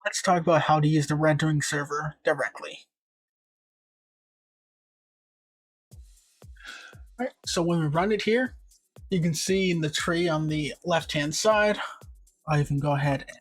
let's talk about how to use the rendering server directly. All right, so when we run it here, you can see in the tree on the left-hand side, I can go ahead and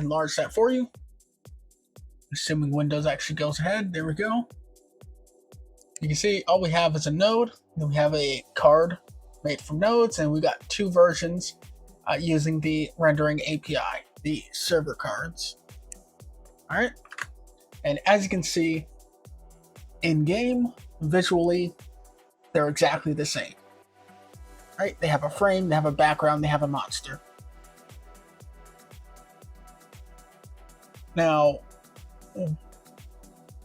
enlarge that for you. Assuming Windows actually goes ahead, there we go. You can see all we have is a node, then we have a card made from nodes, and we got two versions using the rendering API, the server cards. All right, and as you can see, in game, visually, they're exactly the same. Right? They have a frame, they have a background, they have a monster. Now,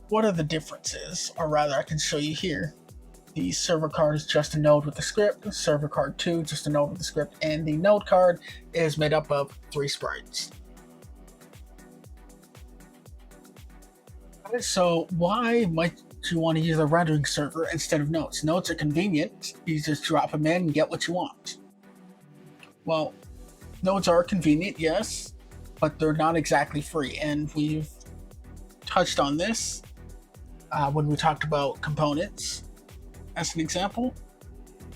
what are the differences? Or rather, I can show you here. The server card is just a node with the script, server card 2 just a node with the script, and the node card is made up of 3 sprites. So why might you want to use a rendering server instead of nodes? Nodes are convenient. You just drop them in and get what you want. Well, nodes are convenient, yes, but they're not exactly free. And we've touched on this when we talked about components as an example.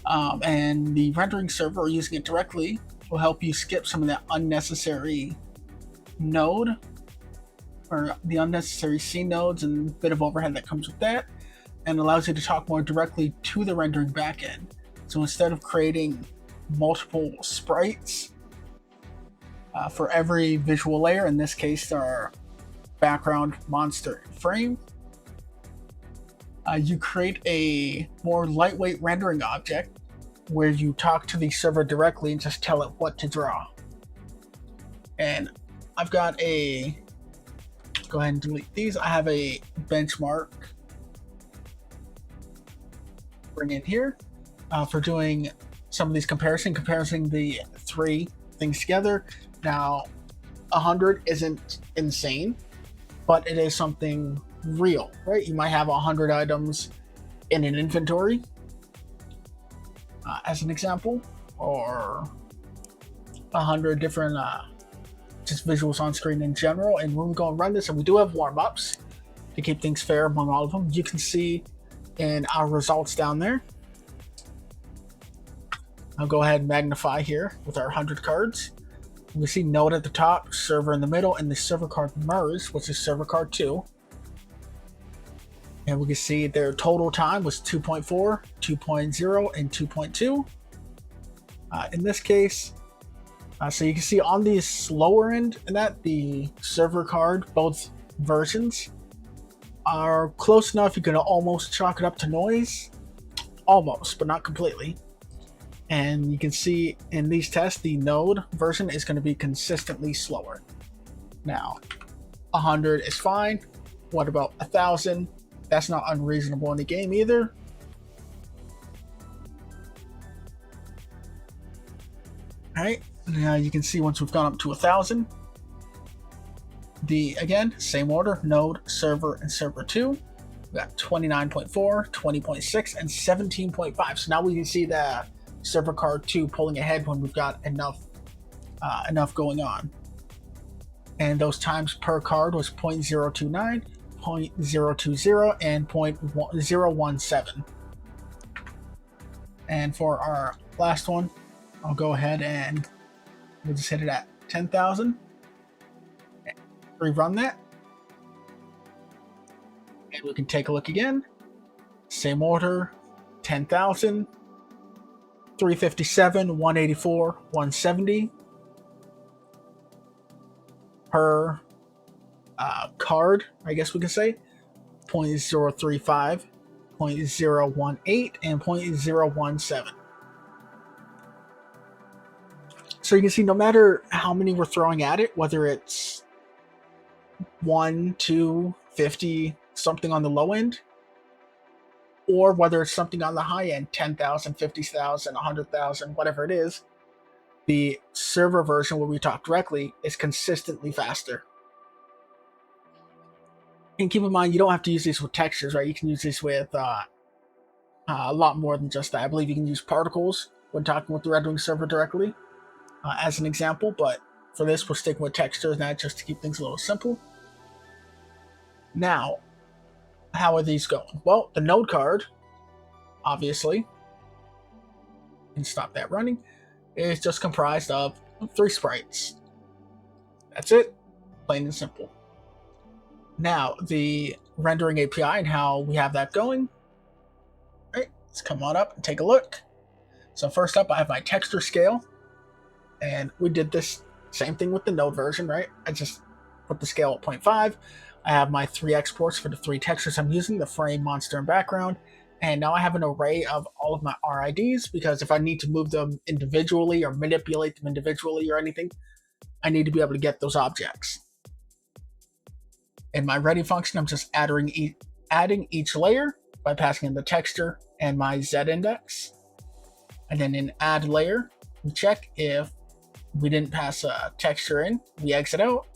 And the rendering server, or using it directly, will help you skip some of that unnecessary node or the unnecessary C nodes and a bit of overhead that comes with that, and allows you to talk more directly to the rendering backend. So instead of creating multiple sprites for every visual layer, in this case our background, monster, and frame, you create a more lightweight rendering object where you talk to the server directly and just tell it what to draw. And I've got a, go ahead and delete these. I have a benchmark bring in here for doing some of these comparing the 3 things together. Now 100 isn't insane, but it is something real, right? You might have 100 items in an inventory as an example, or 100 different just visuals on screen in general. And when we go and run this, and we do have warm-ups to keep things fair among all of them, you can see in our results down there. I'll go ahead and magnify here with our 100 cards. We see node at the top, server in the middle, and the server card merged, which is server card 2. And we can see their total time was 2.4, 2.0, and 2.2. In this case, so you can see on the slower end and that the server card, both versions, are close enough you can almost chalk it up to noise. Almost, but not completely. And you can see in these tests, the node version is going to be consistently slower. Now, 100 is fine. What about 1,000? That's not unreasonable in the game either. Alright, now you can see once we've gone up to 1,000, again, same order, node, server, and server 2. We got 29.4, 20.6, and 17.5. So now we can see the server card 2 pulling ahead when we've got enough going on. And those times per card was 0.029, 0.020, and 0.017. And for our last one, I'll go ahead and we'll just hit it at 10,000. Rerun that. And we can take a look again. Same order, 10,000, 357, 184, 170 per card, I guess we can say. 0.035, 0.018, and 0.017. So you can see no matter how many we're throwing at it, whether it's 1, 2, 50, something on the low end, or whether it's something on the high end, 10,000, 50,000, 100,000, whatever it is, the server version where we talk directly is consistently faster. And keep in mind, you don't have to use these with textures, right? You can use these with a lot more than just that. I believe you can use particles when talking with the rendering server directly, as an example, but for this, we're sticking with textures now just to keep things a little simple. Now, how are these going? Well, the node card, obviously, and stop that running, is just comprised of 3 sprites. That's it, plain and simple. Now, the rendering API and how we have that going. All right, let's come on up and take a look. So first up, I have my texture scale, and we did this same thing with the node version, right? I just put the scale at 0.5. I have my 3 exports for the 3 textures I'm using, the frame, monster, and background. And now I have an array of all of my RIDs, because if I need to move them individually or manipulate them individually or anything, I need to be able to get those objects. In my ready function, I'm just adding each layer by passing in the texture and my Z index. And then in add layer, we check if we didn't pass a texture in, we exit out.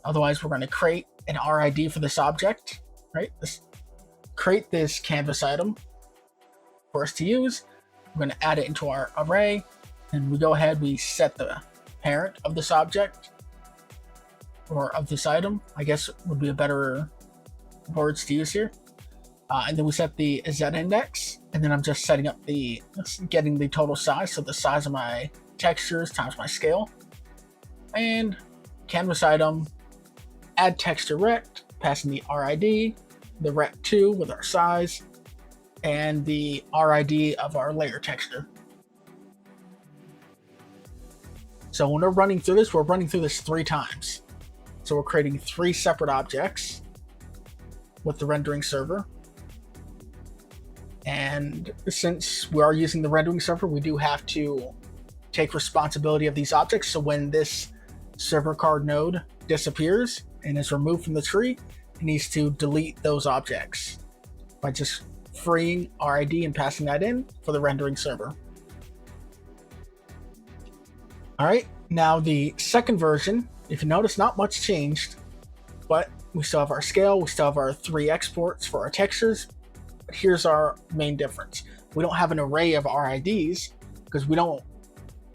Otherwise, we're going to create an RID for this object, right? Create this canvas item for us to use. We're going to add it into our array, and we go ahead, we set the parent of this object, or of this item, I guess would be a better words to use here. And then we set the Z index, and then I'm just setting up getting the total size, so the size of my textures times my scale. And canvas item, add texture rect, passing the RID, the rect2 with our size, and the RID of our layer texture. So when we're running through this, we're running through this 3 times. So we're creating 3 separate objects with the rendering server. And since we are using the rendering server, we do have to take responsibility of these objects. So when this server card node disappears and is removed from the tree, it needs to delete those objects by just freeing RID and passing that in for the rendering server. All right, now the second version, if you notice, not much changed, but we still have our scale, we still have our 3 exports for our textures. But here's our main difference. We don't have an array of RIDs because we don't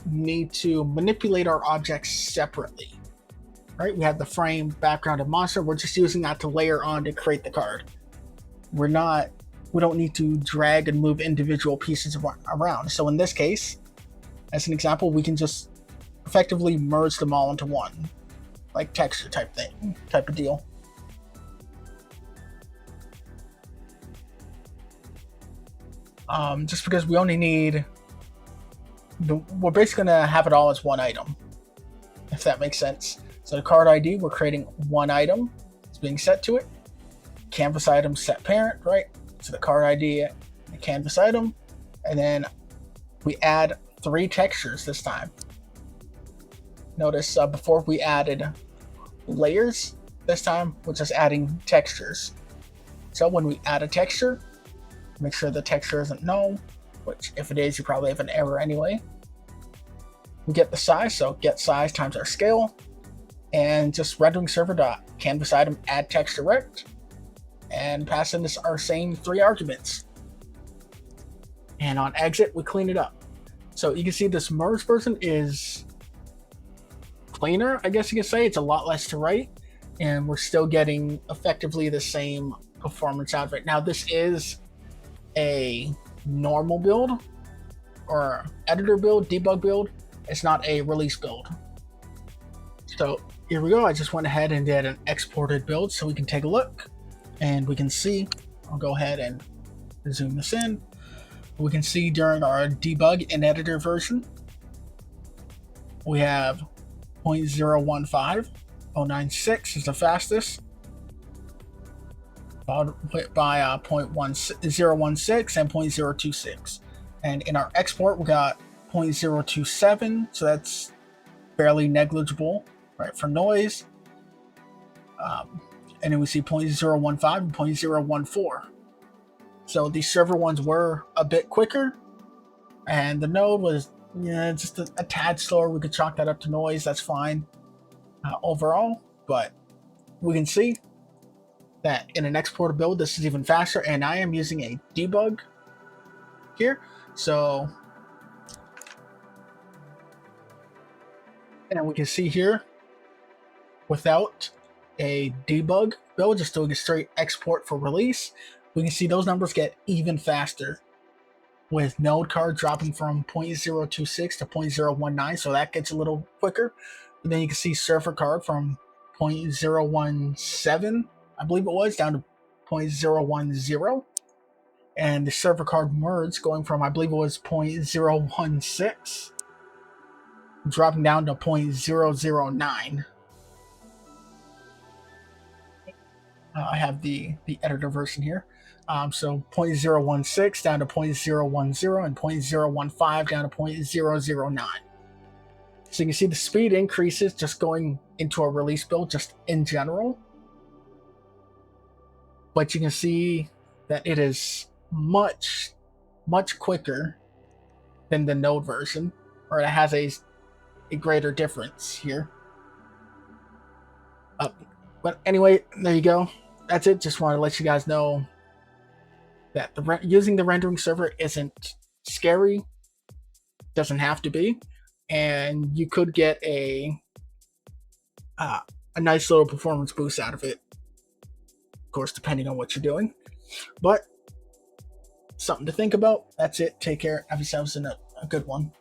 need to manipulate our objects separately, right? We have the frame, background, and monster. We're just using that to layer on to create the card. We don't need to drag and move individual pieces around. So in this case, as an example, we can just effectively merge them all into one, like texture type of deal. Just because we only need, we're basically gonna have it all as one item, if that makes sense. So the card ID, we're creating one item, it's being set to it. Canvas item set parent, right? So the card ID, the canvas item, and then we add 3 textures this time. Notice before we added layers, this time we're just adding textures. So when we add a texture, make sure the texture isn't null, which if it is, you probably have an error anyway. We get the size, so get size times our scale, and just rendering server.canvas item add texture rect, and pass in our same 3 arguments. And on exit, we clean it up. So you can see this merge version is cleaner, I guess you could say. It's a lot less to write, and we're still getting effectively the same performance out of it. Now, this is a normal build or editor build, debug build. It's not a release build. So here we go. I just went ahead and did an exported build so we can take a look and we can see. I'll go ahead and zoom this in. We can see during our debug and editor version, we have 0.015, 096 is the fastest, followed by 0.016 and 0.026. And in our export, we got 0.027, so that's fairly negligible, right, for noise. And then we see 0.015 and 0.014. So these server ones were a bit quicker, and the node was just a tad slower. We could chalk that up to noise. That's fine overall, but we can see that in an exported build, this is even faster, and I am using a debug here. So And we can see here, without a debug build, just doing a straight export for release, we can see those numbers get even faster, with node card dropping from 0.026 to 0.019, so that gets a little quicker. And then you can see server card from 0.017, I believe it was, down to 0.010. And the server card merge going from, I believe it was 0.016, dropping down to 0.009. I have the editor version here. So 0.016 down to 0.010 and 0.015 down to 0.009. So you can see the speed increases just going into a release build just in general. But you can see that it is much, much quicker than the node version, or it has a greater difference here. But anyway, there you go. That's it. Just want to let you guys know that using the rendering server isn't scary. Doesn't have to be, and you could get a nice little performance boost out of it. Of course, depending on what you're doing. But something to think about. That's it. Take care. Have yourselves a good one.